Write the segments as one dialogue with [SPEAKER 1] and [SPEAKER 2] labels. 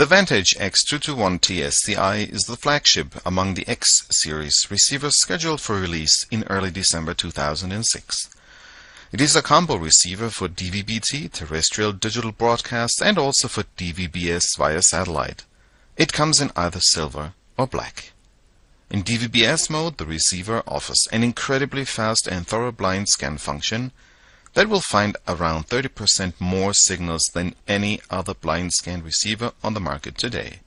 [SPEAKER 1] Vantage X221 TSCI is the flagship among the X-series receivers scheduled for release in early December 2006. It is a combo receiver for DVB-T, terrestrial digital broadcast, and also for DVB-S via satellite. It comes in either silver or black. In DVB-S mode, the receiver offers an incredibly fast and thorough blind scan function that will find around 30% more signals than any other blind scan receiver on the market today.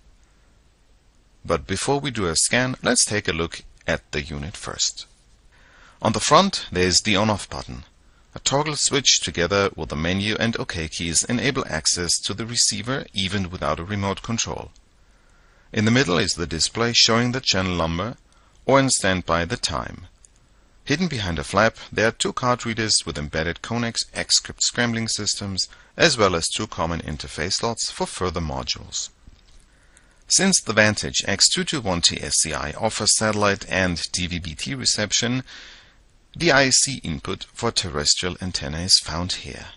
[SPEAKER 1] But before we do a scan, let's take a look at the unit first. On the front, there is the on-off button. A toggle switch together with the menu and OK keys enable access to the receiver even without a remote control. In the middle is the display showing the channel number, or in standby the time. Hidden behind a flap, there are two card readers with embedded Connex X-Script scrambling systems, as well as two common interface slots for further modules. Since the Vantage X221 TSCI offers satellite and DVB-T reception, the IC input for terrestrial antenna is found here.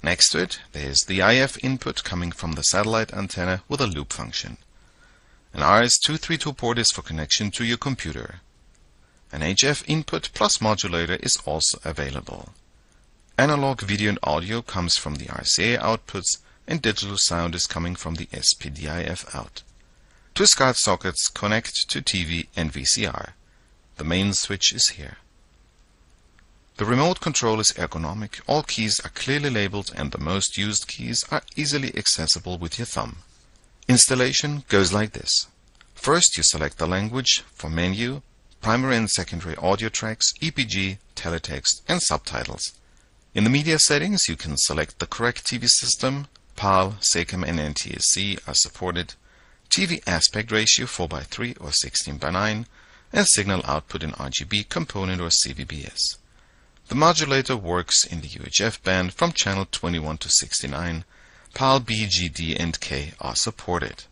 [SPEAKER 1] Next to it, there is the IF input coming from the satellite antenna with a loop function. An RS-232 port is for connection to your computer. An HF input plus modulator is also available. Analog video and audio comes from the RCA outputs, and digital sound is coming from the SPDIF out. Two SCART sockets connect to TV and VCR. The main switch is here. The remote control is ergonomic, all keys are clearly labeled, and the most used keys are easily accessible with your thumb. Installation goes like this. First, you select the language for menu, primary and secondary audio tracks, EPG, teletext, and subtitles. In the media settings, you can select the correct TV system. PAL, SECAM, and NTSC are supported. TV aspect ratio 4:3 or 16:9, and signal output in RGB, component, or CVBS. The modulator works in the UHF band from channel 21 to 69. PAL, B, G, D, and K are supported.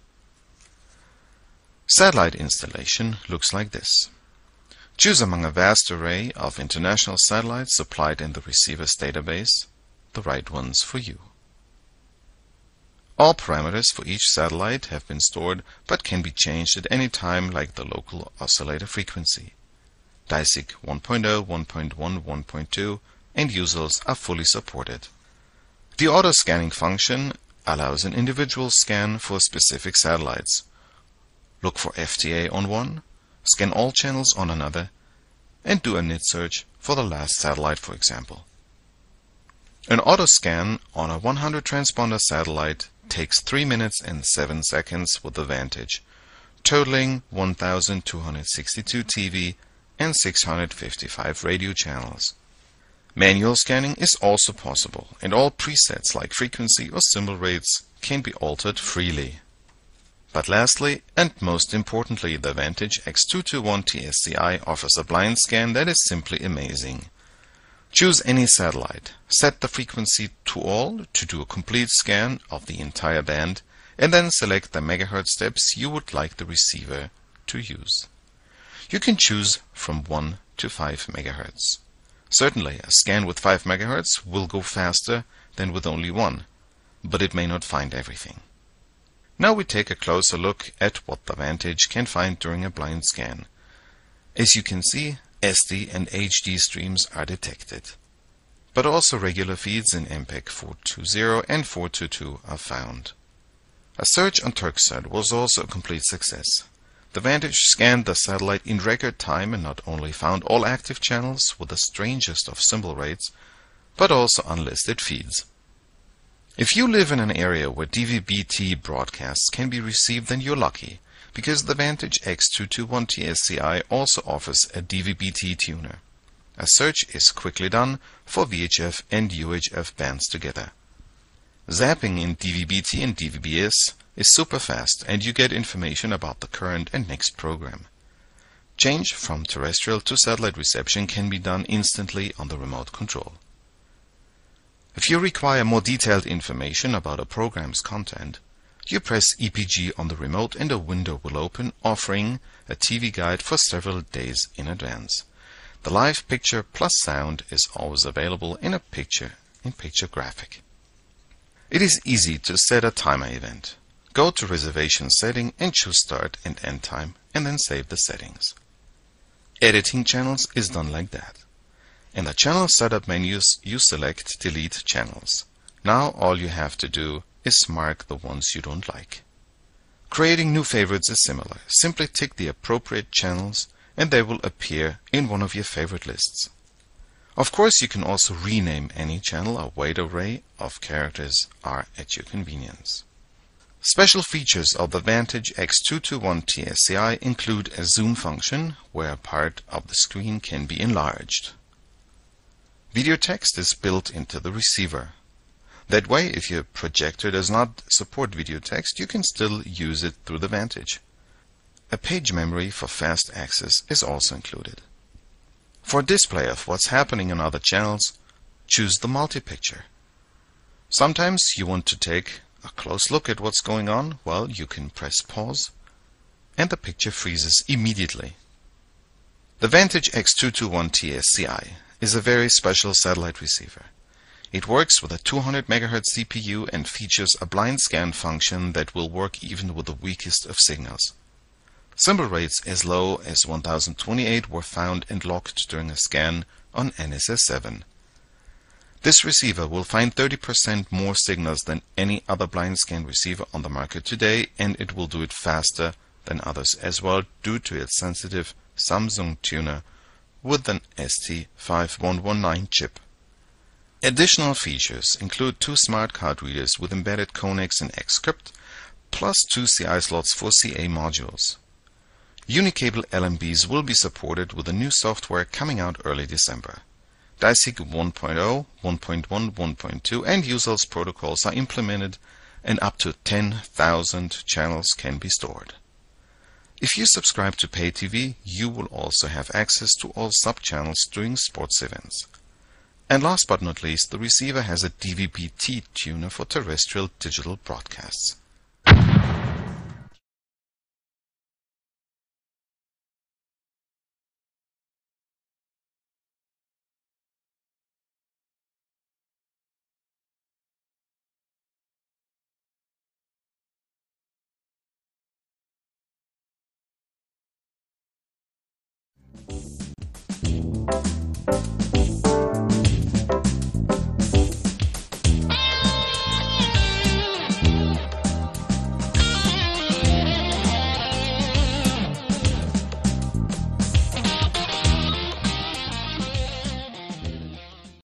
[SPEAKER 1] Satellite installation looks like this. Choose among a vast array of international satellites supplied in the receiver's database the right ones for you. All parameters for each satellite have been stored but can be changed at any time, like the local oscillator frequency. DISIC 1.0, 1.1, 1.2 and USELs are fully supported. The auto-scanning function allows an individual scan for specific satellites. Look for FTA on one, scan all channels on another, and do a NIT search for the last satellite, for example. An auto-scan on a 100 transponder satellite takes 3 minutes and 7 seconds with the Vantage, totaling 1,262 TV and 655 radio channels. Manual scanning is also possible, and all presets like frequency or symbol rates can be altered freely. But lastly, and most importantly, the Vantage X221 TSCI offers a blind scan that is simply amazing. Choose any satellite, set the frequency to all to do a complete scan of the entire band, and then select the megahertz steps you would like the receiver to use. You can choose from 1 to 5 megahertz. Certainly, a scan with 5 MHz will go faster than with only 1, but it may not find everything. Now we take a closer look at what the Vantage can find during a blind scan. As you can see, SD and HD streams are detected, but also regular feeds in MPEG 420 and 422 are found. A search on Turksat was also a complete success. The Vantage scanned the satellite in record time and not only found all active channels with the strangest of symbol rates, but also unlisted feeds. If you live in an area where DVB-T broadcasts can be received, then you're lucky, because the Vantage X221 TSCI also offers a DVB-T tuner. A search is quickly done for VHF and UHF bands together. Zapping in DVB-T and DVB-S is super fast, and you get information about the current and next program. Change from terrestrial to satellite reception can be done instantly on the remote control. If you require more detailed information about a program's content, you press EPG on the remote and a window will open offering a TV guide for several days in advance. The live picture plus sound is always available in a picture-in-picture graphic. It is easy to set a timer event. Go to Reservation Setting and choose Start and End Time, and then save the settings. Editing channels is done like that. In the Channel Setup menus, you select Delete Channels. Now all you have to do is mark the ones you don't like. Creating new favorites is similar. Simply tick the appropriate channels and they will appear in one of your favorite lists. Of course, you can also rename any channel. A wide array of characters are at your convenience. Special features of the Vantage X221 TSCI include a zoom function, where a part of the screen can be enlarged. Video text is built into the receiver. That way, if your projector does not support video text, you can still use it through the Vantage. A page memory for fast access is also included. For display of what's happening on other channels, choose the multi-picture. Sometimes you want to take a close look at what's going on. Well, you can press pause and the picture freezes immediately. The Vantage X221 TSCI is a very special satellite receiver. It works with a 200 MHz CPU and features a blind scan function that will work even with the weakest of signals. Symbol rates as low as 1028 were found and logged during a scan on NSS 7. This receiver will find 30% more signals than any other blind scan receiver on the market today, and it will do it faster than others as well due to its sensitive Samsung tuner with an ST5119 chip. Additional features include 2 smart card readers with embedded Conex and XCrypt, plus 2 CI slots for CA modules. Unicable LMBs will be supported with the new software coming out early December. DISIC 1.0, 1.1, 1.2 and USELS protocols are implemented, and up to 10,000 channels can be stored. If you subscribe to Pay TV, you will also have access to all sub-channels during sports events. And last but not least, the receiver has a DVB-T tuner for terrestrial digital broadcasts.